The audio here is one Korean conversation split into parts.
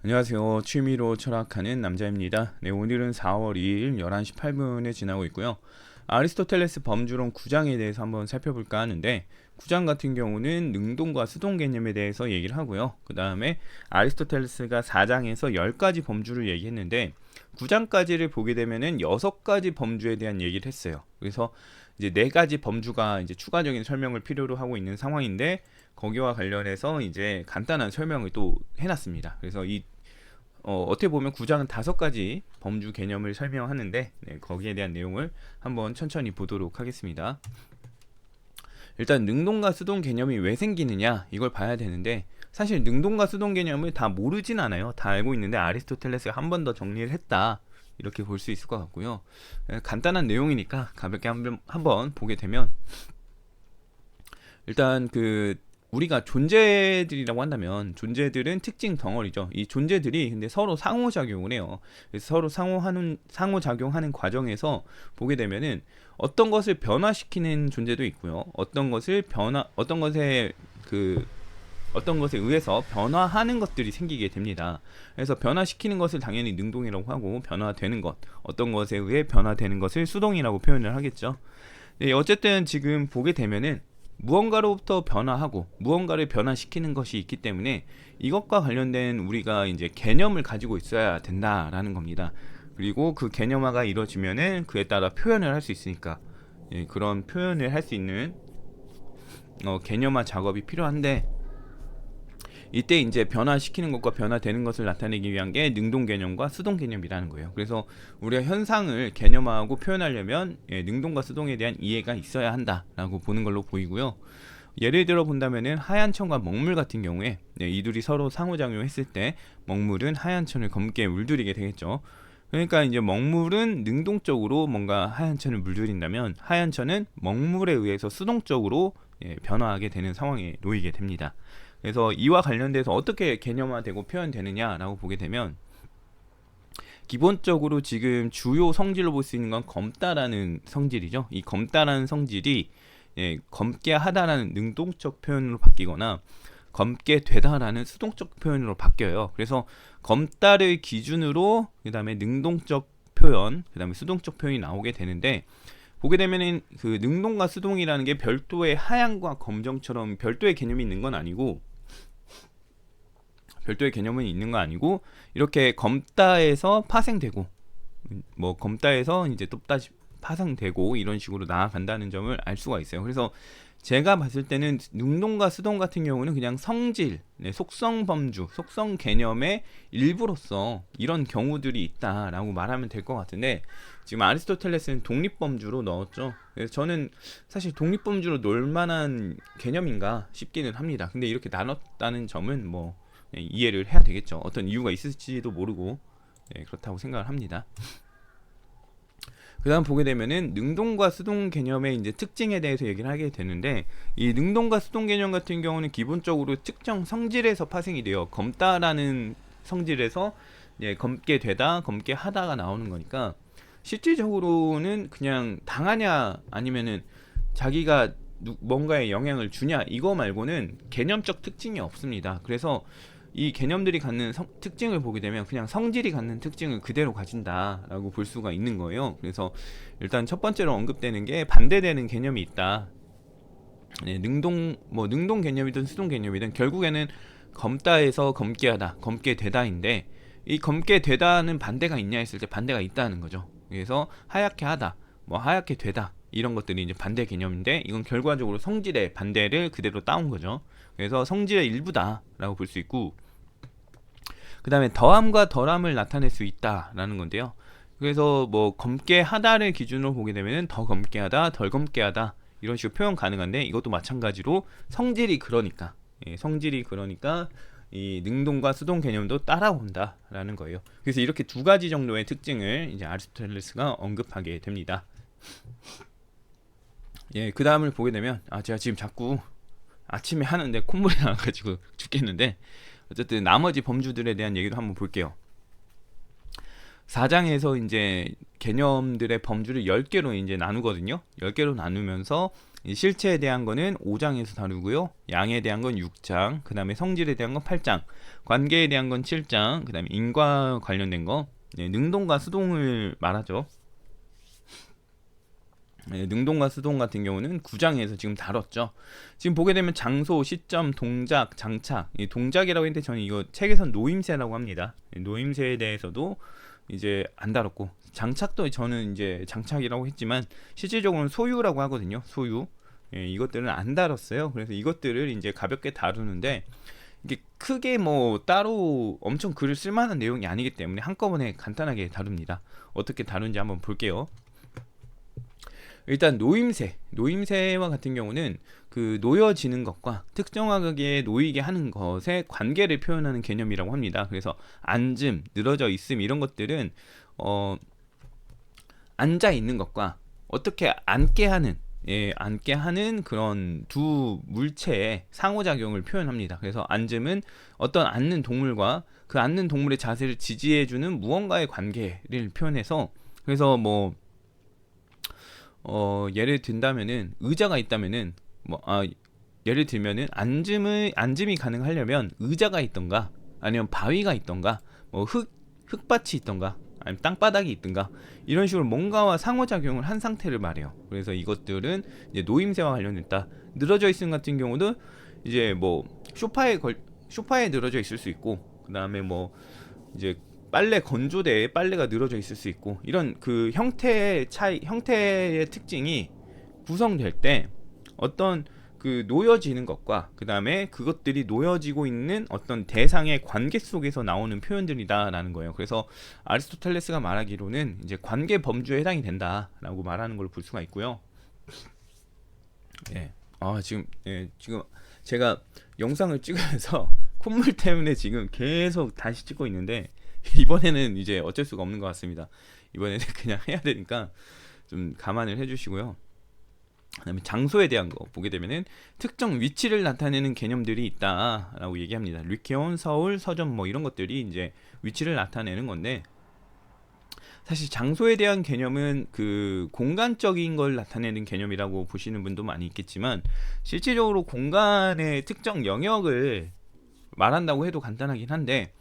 안녕하세요. 취미로 철학하는 남자입니다. 네, 오늘은 4월 2일 11시 8분에 지나고 있고요. 아리스토텔레스 범주론 9장에 대해서 한번 살펴볼까 하는데 9장 같은 경우는 능동과 수동 개념에 대해서 얘기를 하고요. 그 다음에 아리스토텔레스가 4장에서 10가지 범주를 얘기했는데 9장까지를 보게 되면은 6가지 범주에 대한 얘기를 했어요. 그래서 이제 4가지 범주가 이제 추가적인 설명을 필요로 하고 있는 상황인데 거기와 관련해서 이제 간단한 설명을 또 해놨습니다. 그래서 어떻게 보면 9장은 5가지 범주 개념을 설명하는데 거기에 대한 내용을 한번 천천히 보도록 하겠습니다. 일단 능동과 수동 개념이 왜 생기느냐 이걸 봐야 되는데 사실 능동과 수동 개념을 다 모르진 않아요. 다 알고 있는데 아리스토텔레스가 한 번 더 정리를 했다 이렇게 볼 수 있을 것 같고요. 간단한 내용이니까 가볍게 한번 보게 되면 일단 우리가 존재들이라고 한다면 존재들은 특징 덩어리죠. 이 존재들이 근데 서로 상호작용을 해요. 그래서 서로 상호작용하는 과정에서 보게 되면은 어떤 것을 변화시키는 존재도 있고요. 어떤 것에 의해서 변화하는 것들이 생기게 됩니다. 그래서 변화시키는 것을 당연히 능동이라고 하고 변화되는 것, 어떤 것에 의해 변화되는 것을 수동이라고 표현을 하겠죠. 네, 어쨌든 지금 보게 되면은 무언가로부터 변화하고 무언가를 변화시키는 것이 있기 때문에 이것과 관련된 우리가 이제 개념을 가지고 있어야 된다라는 겁니다. 그리고 그 개념화가 이루어지면은 그에 따라 표현을 할 수 있으니까 그런 표현을 할 수 있는 개념화 작업이 필요한데 이때 이제 변화시키는 것과 변화되는 것을 나타내기 위한 게 능동 개념과 수동 개념이라는 거예요. 그래서 우리가 현상을 개념화하고 표현하려면 능동과 수동에 대한 이해가 있어야 한다라고 보는 걸로 보이고요. 예를 들어 본다면은 하얀 천과 먹물 같은 경우에 이 둘이 서로 상호작용했을 때 먹물은 하얀 천을 검게 물들이게 되겠죠. 그러니까 이제 먹물은 능동적으로 뭔가 하얀 천을 물들인다면 하얀 천은 먹물에 의해서 수동적으로 변화하게 되는 상황에 놓이게 됩니다. 그래서 이와 관련돼서 어떻게 개념화되고 표현되느냐라고 보게 되면 기본적으로 지금 주요 성질로 볼 수 있는 건 검다라는 성질이죠. 이 검다라는 성질이 검게 하다라는 능동적 표현으로 바뀌거나 검게 되다라는 수동적 표현으로 바뀌어요. 그래서 검다를 기준으로 그 다음에 능동적 표현, 그 다음에 수동적 표현이 나오게 되는데 보게 되면은 그 능동과 수동이라는 게 별도의 하얀과 검정처럼 별도의 개념이 있는 건 아니고 이렇게 검다에서 파생되고 뭐 검다에서 이제 또 다시 파생되고 이런 식으로 나아간다는 점을 알 수가 있어요. 그래서 제가 봤을 때는 능동과 수동 같은 경우는 그냥 성질, 속성 범주, 속성 개념의 일부로서 이런 경우들이 있다라고 말하면 될 것 같은데 지금 아리스토텔레스는 독립범주로 넣었죠. 그래서 저는 사실 독립범주로 넣을 만한 개념인가 싶기는 합니다. 근데 이렇게 나눴다는 점은 뭐 이해를 해야 되겠죠. 어떤 이유가 있을지도 모르고 그렇다고 생각을 합니다. 그 다음 보게 되면은 능동과 수동 개념의 이제 특징에 대해서 얘기를 하게 되는데 이 능동과 수동 개념 같은 경우는 기본적으로 특정 성질에서 파생이 돼요. 검다라는 성질에서 검게 되다, 검게 하다가 나오는 거니까 실질적으로는 그냥 당하냐 아니면은 자기가 뭔가에 영향을 주냐 이거 말고는 개념적 특징이 없습니다. 그래서 이 개념들이 갖는 특징을 보게 되면 그냥 성질이 갖는 특징을 그대로 가진다라고 볼 수가 있는 거예요. 그래서 일단 첫 번째로 언급되는 게 반대되는 개념이 있다. 능동 개념이든 수동 개념이든 결국에는 검다에서 검게하다, 검게되다인데 이 검게되다는 반대가 있냐 했을 때 반대가 있다는 거죠. 그래서 하얗게 하다, 뭐 하얗게 되다 이런 것들이 이제 반대 개념인데 이건 결과적으로 성질의 반대를 그대로 따온 거죠. 그래서 성질의 일부다라고 볼 수 있고 그 다음에 더함과 덜함을 나타낼 수 있다라는 건데요. 그래서 뭐 검게 하다를 기준으로 보게 되면 더 검게 하다, 덜 검게 하다 이런 식으로 표현 가능한데 이것도 마찬가지로 성질이 그러니까 이 능동과 수동 개념도 따라온다라는 거예요. 그래서 이렇게 2가지 정도의 특징을 이제 아리스토텔레스가 언급하게 됩니다. 그 다음을 보게 되면 제가 지금 자꾸 아침에 하는데 콧물이 나와가지고 죽겠는데 어쨌든 나머지 범주들에 대한 얘기도 한번 볼게요. 4장에서 이제 개념들의 범주를 10개로 이제 나누거든요. 10개로 나누면서 실체에 대한 거는 5장에서 다루고요. 양에 대한 건 6장, 그 다음에 성질에 대한 건 8장, 관계에 대한 건 7장, 그 다음에 인과 관련된 거, 능동과 수동을 말하죠. 능동과 수동 같은 경우는 9장에서 지금 다뤘죠. 지금 보게 되면 장소, 시점, 동작, 장착. 동작이라고 했는데 저는 이거 책에선 노임새라고 합니다. 노임새에 대해서도 이제 안 다뤘고, 장착도 저는 이제 장착이라고 했지만 실질적으로는 소유라고 하거든요. 소유. 이것들은 안 다뤘어요. 그래서 이것들을 이제 가볍게 다루는데 이게 크게 뭐 따로 엄청 글을 쓸만한 내용이 아니기 때문에 한꺼번에 간단하게 다룹니다. 어떻게 다룬지 한번 볼게요. 일단 노임새와 같은 경우는 그 놓여지는 것과 특정하게 놓이게 하는 것의 관계를 표현하는 개념이라고 합니다. 그래서 앉음, 늘어져 있음 이런 것들은 앉아 있는 것과 어떻게 앉게 하는 그런 두 물체의 상호작용을 표현합니다. 그래서 앉음은 어떤 앉는 동물과 그 앉는 동물의 자세를 지지해주는 무언가의 관계를 표현해서, 그래서 뭐 예를 든다면은 의자가 있다면은 예를 들면은 앉음이 가능하려면 의자가 있던가 아니면 바위가 있던가 뭐 흙밭이 있던가 아니면 땅바닥이 있던가 이런 식으로 뭔가와 상호작용을 한 상태를 말해요. 그래서 이것들은 이제 노임새와 관련됐다. 늘어져 있음 같은 경우도 이제 뭐 소파에 늘어져 있을 수 있고, 그 다음에 뭐 이제 빨래 건조대에 빨래가 늘어져 있을 수 있고, 이런 그 형태의 특징이 구성될 때 어떤 그 놓여지는 것과 그 다음에 그것들이 놓여지고 있는 어떤 대상의 관계 속에서 나오는 표현들이다라는 거예요. 그래서 아리스토텔레스가 말하기로는 이제 관계 범주에 해당이 된다라고 말하는 걸 볼 수가 있고요. 지금 제가 영상을 찍으면서 콧물 때문에 지금 계속 다시 찍고 있는데 이번에는 이제 어쩔 수가 없는 것 같습니다. 이번에는 그냥 해야 되니까 좀 감안을 해주시고요. 그다음에 장소에 대한 거 보게 되면은 특정 위치를 나타내는 개념들이 있다라고 얘기합니다. 류케온, 서울, 서점 뭐 이런 것들이 이제 위치를 나타내는 건데, 사실 장소에 대한 개념은 그 공간적인 걸 나타내는 개념이라고 보시는 분도 많이 있겠지만, 실질적으로 공간의 특정 영역을 말한다고 해도 간단하긴 한데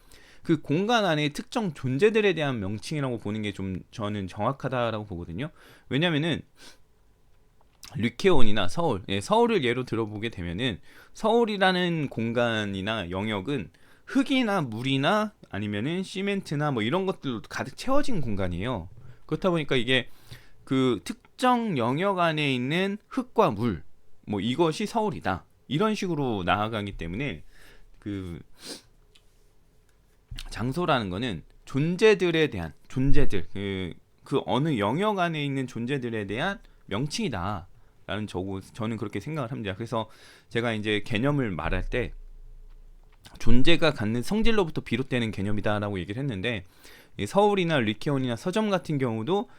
그 공간 안에 특정 존재들에 대한 명칭이라고 보는 게 좀 저는 정확하다라고 보거든요. 왜냐면은 류케온이나 서울을 예로 들어보게 되면은 서울이라는 공간이나 영역은 흙이나 물이나 아니면은 시멘트나 뭐 이런 것들로 가득 채워진 공간이에요. 그렇다 보니까 이게 그 특정 영역 안에 있는 흙과 물, 뭐 이것이 서울이다, 이런 식으로 나아가기 때문에 그 장소라는 거는 존재들에 대한 그 어느 영역 안에 있는 존재들에 대한 명칭이다 라는 저는 그렇게 생각을 합니다. 그래서 제가 이제 개념을 말할 때 존재가 갖는 성질로부터 비롯되는 개념이다라고 얘기를 했는데, 서울이나 리케온이나 서점 같은 경우도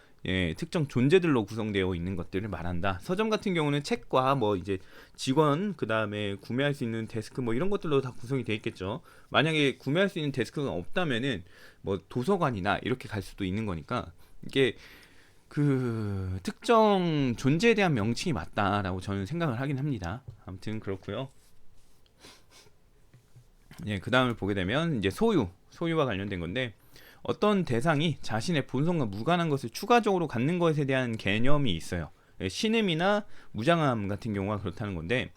특정 존재들로 구성되어 있는 것들을 말한다. 서점 같은 경우는 책과 뭐 이제 직원, 그 다음에 구매할 수 있는 데스크 뭐 이런 것들로 다 구성이 되어 있겠죠. 만약에 구매할 수 있는 데스크가 없다면은 뭐 도서관이나 이렇게 갈 수도 있는 거니까, 이게 그 특정 존재에 대한 명칭이 맞다라고 저는 생각을 하긴 합니다. 아무튼 그렇고요. 그 다음을 보게 되면 이제 소유와 관련된 건데, 어떤 대상이 자신의 본성과 무관한 것을 추가적으로 갖는 것에 대한 개념이 있어요. 신음이나 무장함 같은 경우가 그렇다는 건데,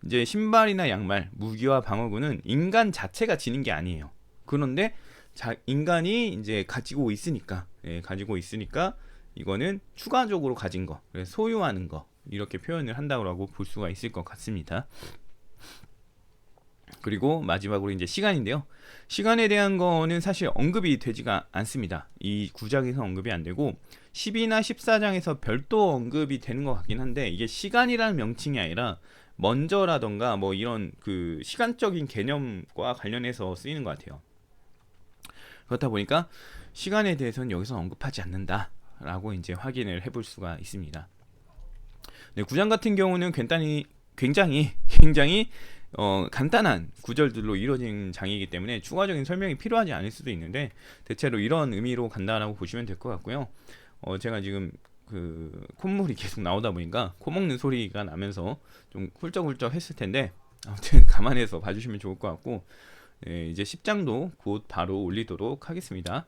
이제 신발이나 양말, 무기와 방어구는 인간 자체가 지닌 게 아니에요. 그런데 인간이 이제 가지고 있으니까 이거는 추가적으로 가진 거, 소유하는 거, 이렇게 표현을 한다고 볼 수가 있을 것 같습니다. 그리고 마지막으로 이제 시간인데요. 시간에 대한 거는 사실 언급이 되지가 않습니다. 이 9장에서 언급이 안 되고 10이나 14장에서 별도 언급이 되는 것 같긴 한데, 이게 시간이라는 명칭이 아니라 먼저라던가 뭐 이런 그 시간적인 개념과 관련해서 쓰이는 것 같아요. 그렇다 보니까 시간에 대해서는 여기서 언급하지 않는다라고 이제 확인을 해볼 수가 있습니다. 9장 같은 경우는 굉장히 간단한 구절들로 이루어진 장이기 때문에 추가적인 설명이 필요하지 않을 수도 있는데, 대체로 이런 의미로 간다라고 보시면 될 것 같고요. 제가 지금 그 콧물이 계속 나오다 보니까 코 먹는 소리가 나면서 좀 훌쩍훌쩍 했을 텐데 아무튼 감안해서 봐주시면 좋을 것 같고, 이제 10장도 곧 바로 올리도록 하겠습니다.